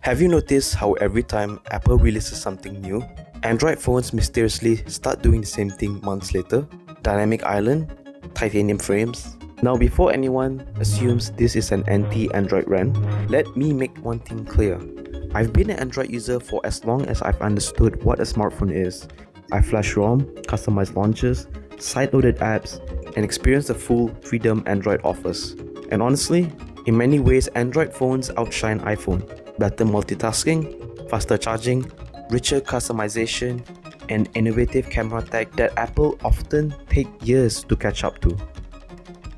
Have you noticed how every time Apple releases something new, Android phones mysteriously start doing the same thing months later? Dynamic island? Titanium frames? Now, before anyone assumes this is an anti-Android rant, let me make one thing clear. I've been an Android user for as long as I've understood what a smartphone is. I flash ROM, customized launchers, side-loaded apps, and experienced the full freedom Android offers. And honestly, in many ways, Android phones outshine iPhone. Better multitasking, faster charging, richer customization, and innovative camera tech that Apple often take years to catch up to.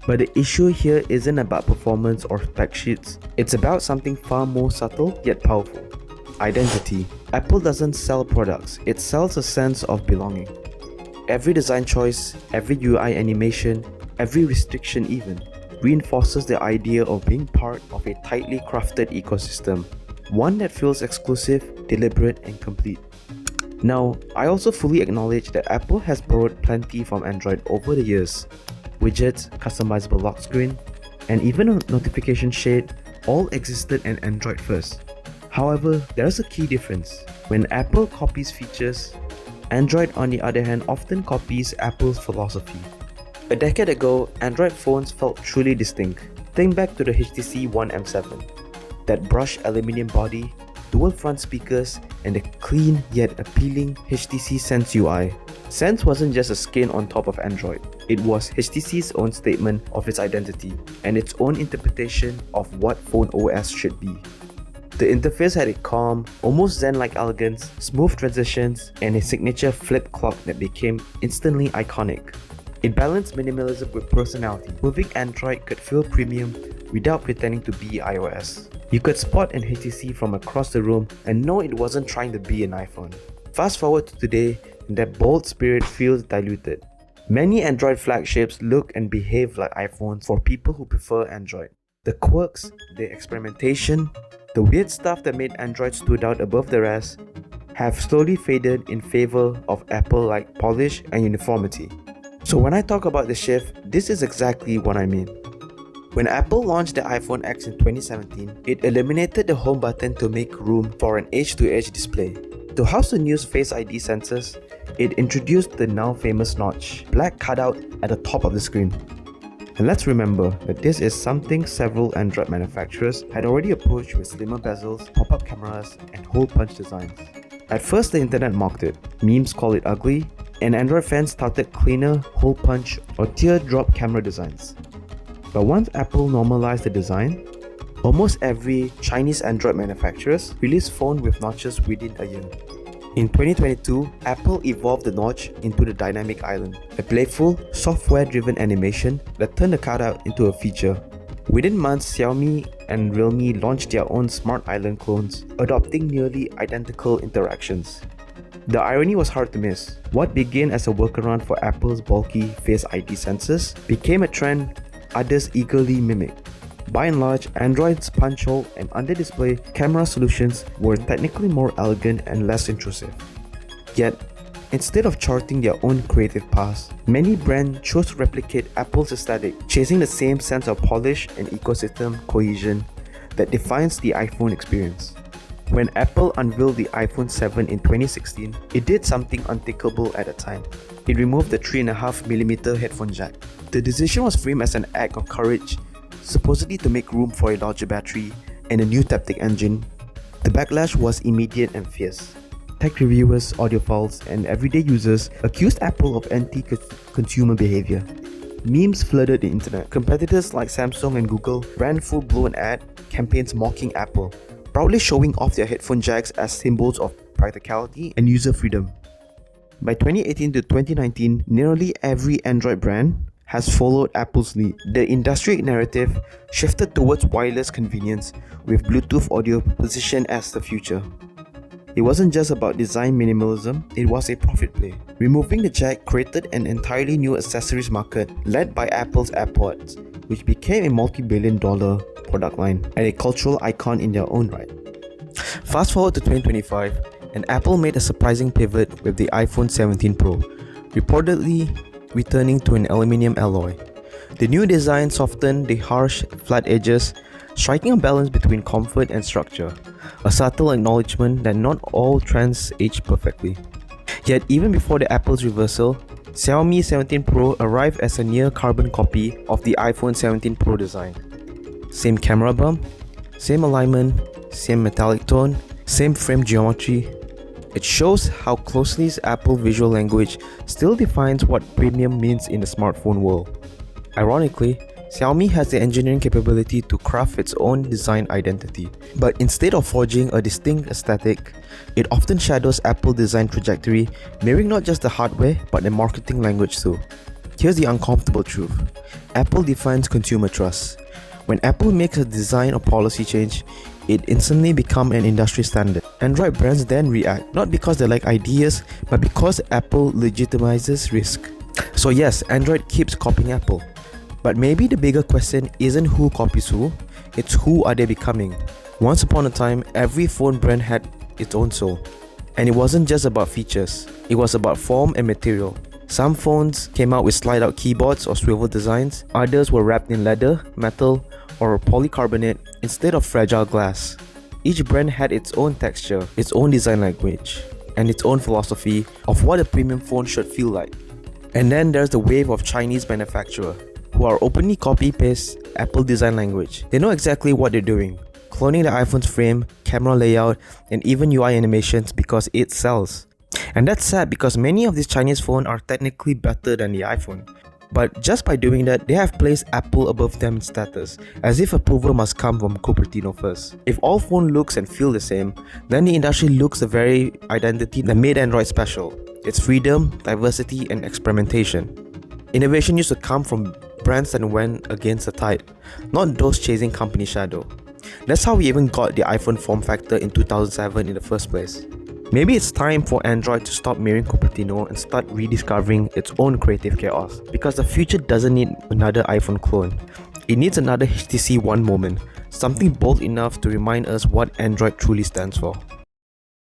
But the issue here isn't about performance or spec sheets, it's about something far more subtle yet powerful. Identity. Apple doesn't sell products, it sells a sense of belonging. Every design choice, every UI animation, every restriction even, reinforces the idea of being part of a tightly crafted ecosystem. One that feels exclusive, deliberate, and complete. Now, I also fully acknowledge that Apple has borrowed plenty from Android over the years. Widgets, customizable lock screen, and even a notification shade all existed in Android first. However, there is a key difference. When Apple copies features, Android on the other hand often copies Apple's philosophy. A decade ago, Android phones felt truly distinct. Think back to the HTC One M7. That brushed aluminium body, dual front speakers, and the clean yet appealing HTC Sense UI. Sense wasn't just a skin on top of Android. It was HTC's own statement of its identity and its own interpretation of what phone OS should be. The interface had a calm, almost zen-like elegance, smooth transitions, and a signature flip clock that became instantly iconic. It balanced minimalism with personality, proving Android could feel premium without pretending to be iOS. You could spot an HTC from across the room and know it wasn't trying to be an iPhone. Fast forward to today, and that bold spirit feels diluted. Many Android flagships look and behave like iPhones for people who prefer Android. The quirks, the experimentation, the weird stuff that made Android stood out above the rest have slowly faded in favor of Apple-like polish and uniformity. So when I talk about the shift, this is exactly what I mean. When Apple launched the iPhone X in 2017, it eliminated the home button to make room for an edge-to-edge display. To house the new Face ID sensors, it introduced the now famous notch, black cutout at the top of the screen. And let's remember that this is something several Android manufacturers had already approached with slimmer bezels, pop-up cameras, and hole punch designs. At first, the internet mocked it. Memes called it ugly, and Android fans touted cleaner, hole punch, or teardrop camera designs. But once Apple normalized the design, almost every Chinese Android manufacturers released phones with notches within a year. In 2022, Apple evolved the notch into the dynamic island, a playful, software-driven animation that turned the cutout into a feature. Within months, Xiaomi and Realme launched their own smart island clones, adopting nearly identical interactions. The irony was hard to miss. What began as a workaround for Apple's bulky Face ID sensors became a trend others eagerly mimicked. By and large, Android's punch-hole and under-display camera solutions were technically more elegant and less intrusive. Yet, instead of charting their own creative paths, many brands chose to replicate Apple's aesthetic, chasing the same sense of polish and ecosystem cohesion that defines the iPhone experience. When Apple unveiled the iPhone 7 in 2016, it did something unthinkable at the time. It removed the 3.5mm headphone jack. The decision was framed as an act of courage, supposedly to make room for a larger battery and a new taptic engine. The backlash was immediate and fierce. Tech reviewers, audiophiles, and everyday users accused Apple of anti-consumer behavior. Memes flooded the internet. Competitors like Samsung and Google ran full-blown ad campaigns mocking Apple, proudly showing off their headphone jacks as symbols of practicality and user freedom. By 2018 to 2019, nearly every Android brand has followed Apple's lead. The industry narrative shifted towards wireless convenience, with Bluetooth audio positioned as the future. It wasn't just about design minimalism, it was a profit play. Removing the jack created an entirely new accessories market led by Apple's AirPods, which became a multi-billion-dollar product line and a cultural icon in their own right. Fast forward to 2025, and Apple made a surprising pivot with the iPhone 17 Pro, reportedly returning to an aluminium alloy. The new design softened the harsh, flat edges, striking a balance between comfort and structure. a subtle acknowledgement that not all trends age perfectly. Yet even before the Apple's reversal, Xiaomi 17 Pro arrived as a near carbon copy of the iPhone 17 Pro design. Same camera bump, same alignment, same metallic tone, same frame geometry. It shows how closely Apple visual language still defines what premium means in the smartphone world. Ironically, Xiaomi has the engineering capability to craft its own design identity. But instead of forging a distinct aesthetic, it often shadows Apple's design trajectory, mirroring not just the hardware but the marketing language too. Here's the uncomfortable truth. Apple defines consumer trust. When Apple makes a design or policy change, it instantly becomes an industry standard. Android brands then react, not because they like ideas, but because Apple legitimizes risk. So yes, Android keeps copying Apple. But maybe the bigger question isn't who copies who, it's who are they becoming. Once upon a time, every phone brand had its own soul. And it wasn't just about features, it was about form and material. Some phones came out with slide-out keyboards or swivel designs, others were wrapped in leather, metal, or polycarbonate instead of fragile glass. Each brand had its own texture, its own design language, and its own philosophy of what a premium phone should feel like. And then there's the wave of Chinese manufacturers who are openly copy-paste Apple design language. They know exactly what they're doing, cloning the iPhone's frame, camera layout, and even UI animations because it sells. And that's sad because many of these Chinese phones are technically better than the iPhone. But just by doing that, they have placed Apple above them in status, as if approval must come from Cupertino first. If all phone looks and feel the same, then the industry looks the very identity that made Android special. Its freedom, diversity, and experimentation. Innovation used to come from brands that went against the tide, not those chasing company shadow. That's how we even got the iPhone form factor in 2007 in the first place. Maybe it's time for Android to stop mirroring Cupertino and start rediscovering its own creative chaos, because the future doesn't need another iPhone clone. It needs another HTC One moment, something bold enough to remind us what Android truly stands for.